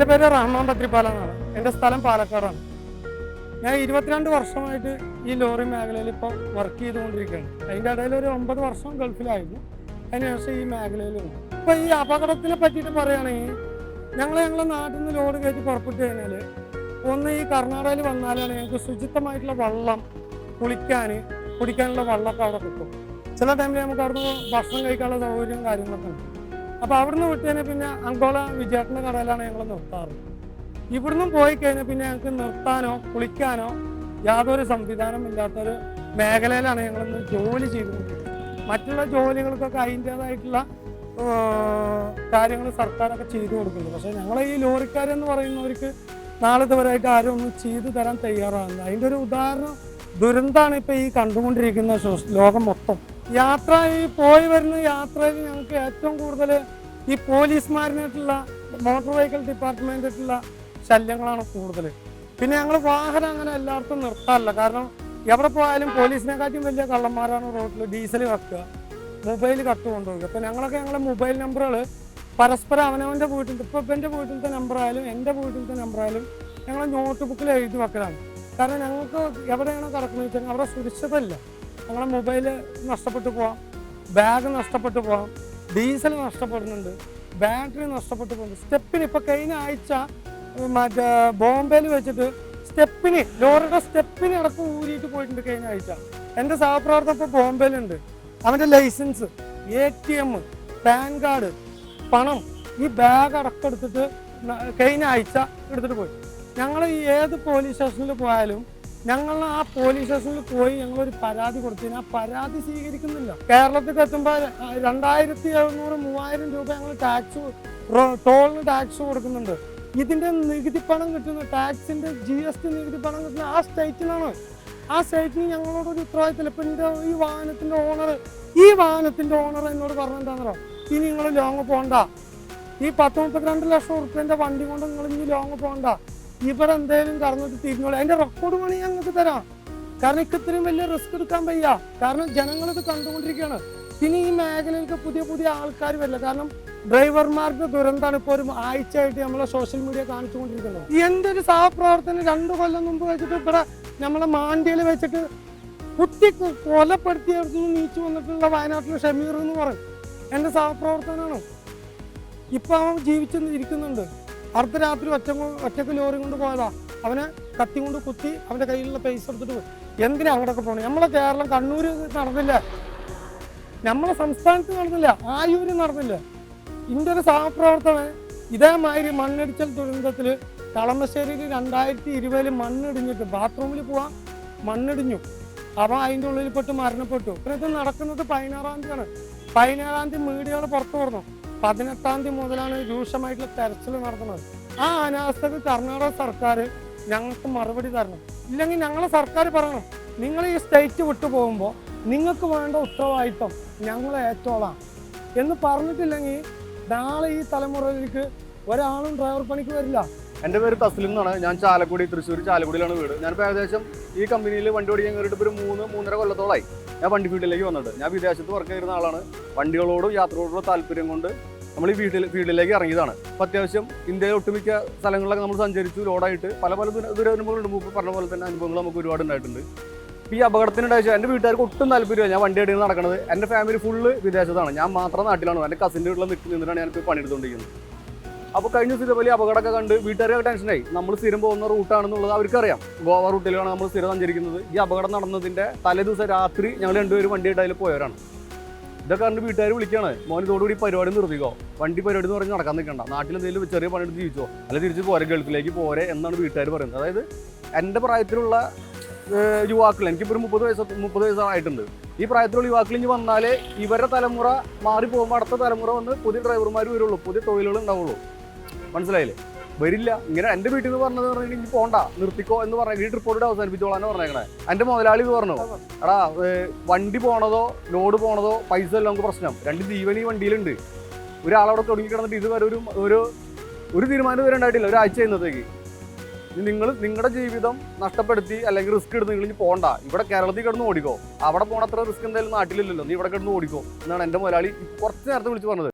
എൻ്റെ പേര് റഹ്മാൻ പത്രിപ്പാല എന്നാണ്. എൻ്റെ സ്ഥലം പാലക്കാടാണ്. ഞാൻ 22 വർഷമായിട്ട് ഈ ലോറി മേഖലയിൽ ഇപ്പോൾ വർക്ക് ചെയ്തുകൊണ്ടിരിക്കുകയാണ്. അതിൻ്റെ ഇടയിൽ ഒരു 9 വർഷം ഗൾഫിലായിരുന്നു. അതിനുശേഷം ഈ മേഖലയിലുണ്ട്. ഇപ്പോൾ ഈ അപകടത്തിനെ പറ്റിയിട്ട് പറയുകയാണെങ്കിൽ ഞങ്ങളെ നാട്ടിൽ നിന്ന് ലോഡ് കയറ്റി പുറപ്പെട്ട് കഴിഞ്ഞാൽ ഒന്ന് ഈ കർണാടകയിൽ വന്നാലാണ് ഞങ്ങൾക്ക് ശുചിത്വമായിട്ടുള്ള വെള്ളം കുടിക്കാനുള്ള വെള്ളമൊക്കെ അവിടെ കിട്ടും. ചില ടൈമിൽ നമുക്ക് അവിടുന്ന് ഭക്ഷണം കഴിക്കാനുള്ള സൗകര്യവും കാര്യങ്ങളൊക്കെ ഉണ്ട്. അപ്പോൾ അവിടുന്ന് വിട്ട് കഴിഞ്ഞാൽ പിന്നെ അങ്കോള വിജയേട്ടൻ്റെ കടയിലാണ് ഞങ്ങൾ നിർത്താറ്. ഇവിടുന്ന് പോയി കഴിഞ്ഞാൽ പിന്നെ ഞങ്ങൾക്ക് നിർത്താനോ കുളിക്കാനോ യാതൊരു സംവിധാനം ഇല്ലാത്തൊരു മേഖലയിലാണ് ഞങ്ങളിന്ന് ജോലി ചെയ്തുകൊണ്ടിരിക്കുന്നത്. മറ്റുള്ള ജോലികൾക്കൊക്കെ അതിൻ്റേതായിട്ടുള്ള കാര്യങ്ങൾ സർക്കാരൊക്കെ ചെയ്തു കൊടുക്കുന്നുണ്ട്. പക്ഷേ ഞങ്ങളെ ഈ ലോറിക്കാരെന്ന് പറയുന്നവർക്ക് നാളെ ഇതുവരെയായിട്ട് ആരും ഒന്നും ചെയ്തു തരാൻ തയ്യാറാകുന്നില്ല. അതിൻ്റെ ഒരു ഉദാഹരണം ദുരന്തമാണ് ഇപ്പോൾ ഈ കണ്ടുകൊണ്ടിരിക്കുന്ന ലോകം മൊത്തം. യാത്ര ഈ പോയി വരുന്ന യാത്രയിൽ ഞങ്ങൾക്ക് ഏറ്റവും കൂടുതൽ ഈ പോലീസുമാരിനായിട്ടുള്ള മോട്ടോർ വെഹിക്കിൾ ഡിപ്പാർട്ട്മെൻറ്റായിട്ടുള്ള ശല്യങ്ങളാണ് കൂടുതൽ. പിന്നെ ഞങ്ങൾ വാഹനം അങ്ങനെ എല്ലായിടത്തും നിർത്താറില്ല. കാരണം എവിടെ പോയാലും പോലീസിനെക്കാട്ടും വലിയ കള്ളന്മാരാണ് റോഡിൽ ഡീസൽ കക്കുക, മൊബൈൽ കട്ട് കൊണ്ടുപോകുക. അപ്പോൾ ഞങ്ങളെ മൊബൈൽ നമ്പറുകൾ പരസ്പരം അവനവൻ്റെ വീട്ടിൽ, ഇപ്പോൾ എൻ്റെ വീട്ടിലത്തെ നമ്പറായാലും എൻ്റെ വീട്ടിലത്തെ നമ്പറായാലും ഞങ്ങൾ നോട്ട് ബുക്കിൽ എഴുതി വെക്കലാണ്. കാരണം ഞങ്ങൾക്ക് എവിടെയാണ് കിടക്കുന്നത് വെച്ചാൽ അവിടെ സുരക്ഷിതമില്ല. ഞങ്ങളെ മൊബൈൽ നഷ്ടപ്പെട്ടു പോവാം, ബാഗ് നഷ്ടപ്പെട്ടു പോവാം, ഡീസൽ നഷ്ടപ്പെടുന്നുണ്ട്, ബാറ്ററി നഷ്ടപ്പെട്ടു പോകുന്നുണ്ട്. സ്റ്റെപ്പിന് ഇപ്പോൾ കഴിഞ്ഞ ആഴ്ച മറ്റേ ബോംബെയിൽ വെച്ചിട്ട് ലോറിയുടെ സ്റ്റെപ്പിന് അടക്കം ഊരിയിട്ട് പോയിട്ടുണ്ട് കഴിഞ്ഞ ആഴ്ച. എൻ്റെ സഹപ്രവർത്തകൻ ഇപ്പോൾ ബോംബെയിലുണ്ട്. അവൻ്റെ ലൈസൻസ്, ATM, പാൻ കാർഡ്, പണം, ഈ ബാഗ് അടക്കം എടുത്തിട്ട് കഴിഞ്ഞ ആഴ്ച എടുത്തിട്ട് പോയി. ഞങ്ങൾ ഏത് പോലീസ് സ്റ്റേഷനിൽ പോയാലും ഞങ്ങൾ ആ പോലീസ് സ്റ്റേഷനിൽ പോയി ഞങ്ങളൊരു പരാതി കൊടുത്തതിന് ആ പരാതി സ്വീകരിക്കുന്നില്ല. കേരളത്തിൽ എത്തുമ്പോൾ 2700-3000 രൂപ ഞങ്ങൾ ടോളിന് ടാക്സ് കൊടുക്കുന്നുണ്ട്. ഇതിൻ്റെ നികുതി പണം കിട്ടുന്ന ടാക്സിൻ്റെ GST നികുതി പണം കിട്ടുന്ന ആ സ്റ്റേറ്റിനാണ്. ആ സ്റ്റേറ്റിന് ഞങ്ങളോടൊരു ഉത്തരവാദിത്തമില്ല. ഇപ്പം എൻ്റെ ഈ വാഹനത്തിൻ്റെ ഓണർ എന്നോട് പറഞ്ഞെന്താണെന്നോ, ഇനി നിങ്ങൾ ലോങ് പോകണ്ട, ഈ 10-32 ലക്ഷം ഉറുപ്പ്യൻ്റെ വണ്ടി കൊണ്ട് നിങ്ങൾ ഇനി ലോങ് പോകണ്ട, ഇവിടെ എന്തെങ്കിലും കറന്നിട്ട് തിരിഞ്ഞോളൂ, അതിൻ്റെ റെക്കോർഡ് പണി ഞങ്ങൾക്ക് തരാം. കാരണം ഇത്രയും വലിയ റിസ്ക് എടുക്കാൻ വയ്യ. കാരണം ജനങ്ങളിത് കണ്ടുകൊണ്ടിരിക്കുകയാണ്. ഇനി ഈ മേഖലയിലേക്ക് പുതിയ ആൾക്കാർ വരില്ല. കാരണം ഡ്രൈവർമാരുടെ ദുരന്തമാണ് ഇപ്പോൾ ഒരു ആഴ്ചയായിട്ട് നമ്മളെ സോഷ്യൽ മീഡിയ കാണിച്ചുകൊണ്ടിരിക്കുന്നത്. എൻ്റെ ഒരു സഹപ്രവർത്തനം 2 കൊല്ലം മുമ്പ് വെച്ചിട്ട് ഇവിടെ നമ്മളെ മാണ്ടിയിൽ വെച്ചിട്ട് കുത്തി കൊലപ്പെടുത്തിയെടുത്തുനിന്ന് നീച്ചു വന്നിട്ടുള്ള വയനാട്ടിലെ ഷമീർ എന്ന് പറയും എൻ്റെ സഹപ്രവർത്തനാണ്. ഇപ്പം അവൻ ജീവിച്ചിരിക്കുന്നുണ്ട്. അർദ്ധരാത്രി ഒറ്റക്ക് ലോറി കൊണ്ട് പോയതാ. അവനെ കത്തി കൊണ്ട് കുത്തി അവൻ്റെ കയ്യിലുള്ള പൈസ എടുത്തിട്ട് പോയി. എന്തിനാ അങ്ങോട്ടൊക്കെ പോകണം? നമ്മളെ കേരളം, കണ്ണൂർ നടന്നില്ല, നമ്മളെ സംസ്ഥാനത്ത് നടന്നില്ല, ആയൂര് നടന്നില്ല. ഇതിൻ്റെ ഒരു സഹപ്രവർത്തകൻ ഇതേമാതിരി മണ്ണിടിച്ചൽ ദുരന്തത്തിൽ കളമശ്ശേരിയിൽ 2020 മണ്ണിടിഞ്ഞിട്ട് ബാത്റൂമിൽ പോവാൻ മണ്ണിടിഞ്ഞു. അവൻ അതിൻ്റെ ഉള്ളിൽപ്പെട്ട് മരണപ്പെട്ടു. പിന്നെ ഇത് നടക്കുന്നത് 16-ാം തീയതിയാണ്. 17-ാം തീയതി മീഡിയകൾ പുറത്തു പറഞ്ഞു. 18-ാം തീയതി മുതലാണ് രൂക്ഷമായിട്ടുള്ള തെരച്ചിൽ നടത്തുന്നത്. ആ അനാസ്ഥക്ക് കർണാടക സർക്കാർ ഞങ്ങൾക്ക് മറുപടി തരണം. ഇല്ലെങ്കിൽ ഞങ്ങളെ സർക്കാർ പറയണം, നിങ്ങൾ ഈ സ്റ്റേറ്റ് വിട്ടു പോകുമ്പോൾ നിങ്ങൾക്ക് വേണ്ട ഉത്തരവാദിത്വം ഞങ്ങൾ ഏറ്റോളാം എന്ന് പറഞ്ഞിട്ടില്ലെങ്കിൽ നാളെ ഈ തലമുറയിലേക്ക് ഒരാളും ഡ്രൈവർ പണിക്ക് വരില്ല. എൻ്റെ പേര് തസ്ലിം എന്നാണ്. ഞാൻ തൃശ്ശൂർ ചാലക്കുടിയിലാണ് വീട്. ഞാനിപ്പോൾ ഏകദേശം ഈ കമ്പനിയിൽ വണ്ടി ഓടിക്കാൻ കയറിയിട്ട് ഇപ്പോൾ ഒരു 3-3.5 കൊല്ലത്തോളമായി ഞാൻ വണ്ടി ഫീൽഡിലേക്ക് വന്നിട്ട്. ഞാൻ വിദേശത്ത് വർക്ക് ചെയ്യുന്ന ആളാണ്. വണ്ടികളോടും യാത്രയോടുള്ള താല്പര്യം കൊണ്ട് നമ്മൾ ഈ ഫീൽഡിലേക്ക് ഇറങ്ങിയതാണ്. അപ്പോൾ അത്യാവശ്യം ഇന്ത്യയിലെ ഒട്ടുമിക്ക സ്ഥലങ്ങളിലൊക്കെ നമ്മൾ സഞ്ചരിച്ചു, ലോഡായിട്ട് പല ദുരനുഭവങ്ങളുണ്ട്. മുമ്പ് പറഞ്ഞ പോലെ തന്നെ അനുഭവങ്ങൾ നമുക്ക് ഒരുപാട് ഉണ്ടായിട്ടുണ്ട്. ഈ അപകടത്തിനുണ്ടായ എൻ്റെ വീട്ടുകാർക്ക് ഒട്ടും താല്പര്യമില്ല ഞാൻ വണ്ടി അടിയിൽ നടക്കുന്നത്. എൻ്റെ ഫാമിലി ഫുള്ള് വിദേശത്താണ്, ഞാൻ മാത്രം നാട്ടിലാണ്. എൻ്റെ കസിൻ്റെ വീട്ടിൽ നിന്നിട്ടാണ് ഞാനിപ്പോൾ പണിയെടുത്തുകൊണ്ടിരിക്കുന്നത്. അപ്പോൾ കഴിഞ്ഞ ദിവസം വലിയ അപകടമൊക്കെ കണ്ട് വീട്ടുകാർക്ക് ടെൻഷനായി. നമ്മൾ സ്ഥിരം പോകുന്ന റൂട്ടാണെന്നുള്ളത് അവർക്കറിയാം. ഗോവ റൂട്ടിലാണ് നമ്മൾ സ്ഥിരം സഞ്ചരിക്കുന്നത്. ഈ അപകടം നടന്നതിൻ്റെ തലേ ദിവസം രാത്രി ഞങ്ങൾ 2 പേരും വണ്ടിയായിട്ട് അതിൽ പോയവരാണ്. ഇതൊക്കെ കണ്ട് വീട്ടുകാർ വിളിക്കുകയാണ്, മോൻ ഇതോടുകൂടി പരിപാടി നിർത്തിക്കോ, വണ്ടി പരിപാടി എന്ന് പറഞ്ഞ് നടക്കാൻ നിൽക്കണ്ട, നാട്ടിൽ എന്തെങ്കിലും ചെറിയ പണിയെടുത്ത് ജീവിച്ചോ, അല്ലെങ്കിൽ തിരിച്ച് പോരെ, ഗൾഫിലേക്ക് പോരെ എന്നാണ് വീട്ടുകാർ പറയുന്നത്. അതായത് എൻ്റെ പ്രായത്തിലുള്ള യുവാക്കൾ, എനിക്കിപ്പോൾ ഒരു 30 വയസ്സായിട്ടുണ്ട്. ഈ പ്രായത്തിലുള്ള യുവാക്കൾ ഇനി വന്നാലേ ഇവരുടെ തലമുറ മാറി പോകുമ്പോൾ അടുത്ത തലമുറ വന്ന് പുതിയ ഡ്രൈവർമാർ വരുള്ളൂ, പുതിയ തൊഴിലുകൾ ഉണ്ടാവുള്ളൂ. മനസ്സിലായില്ലേ? വരില്ല. ഇങ്ങനെ എൻ്റെ വീട്ടിൽ നിന്ന് പറഞ്ഞത് പറഞ്ഞിട്ട് ഇനി പോണ്ട, നിർത്തിക്കോ എന്ന് പറഞ്ഞാൽ ഈ ട്രിപ്പോട് അവസാനിപ്പിച്ചോളാന്ന് പറഞ്ഞേക്കണേ. എൻ്റെ മുതലാളി ഇത് പറഞ്ഞു, എടാ വണ്ടി പോണതോ ലോഡ് പോണതോ പൈസ എല്ലാം നമുക്ക് പ്രശ്നം, 2 ജീവൻ ഈ വണ്ടിയിലുണ്ട്. ഒരാളവിടെ തുടങ്ങി കിടന്നിട്ട് ഇതുവരെ ഒരു തീരുമാനം വരെ ഉണ്ടായിട്ടില്ല. ഒരാഴ്ച ചെയ്യുന്നതേക്ക് നിങ്ങളുടെ ജീവിതം നഷ്ടപ്പെടുത്തി അല്ലെങ്കിൽ റിസ്ക് എടുത്ത് നിങ്ങൾ പോകണ്ട, ഇവിടെ കേരളത്തിൽ കിടന്ന് ഓടിക്കോ, അവിടെ പോണത്ര റിസ്ക് എന്തായാലും നാട്ടിലില്ലല്ലോ, നീ ഇവിടെ കിടന്ന് ഓടിക്കോ എന്നാണ് എൻ്റെ മുതലാളി കുറച്ച് നേരത്തെ വിളിച്ച് പറഞ്ഞത്.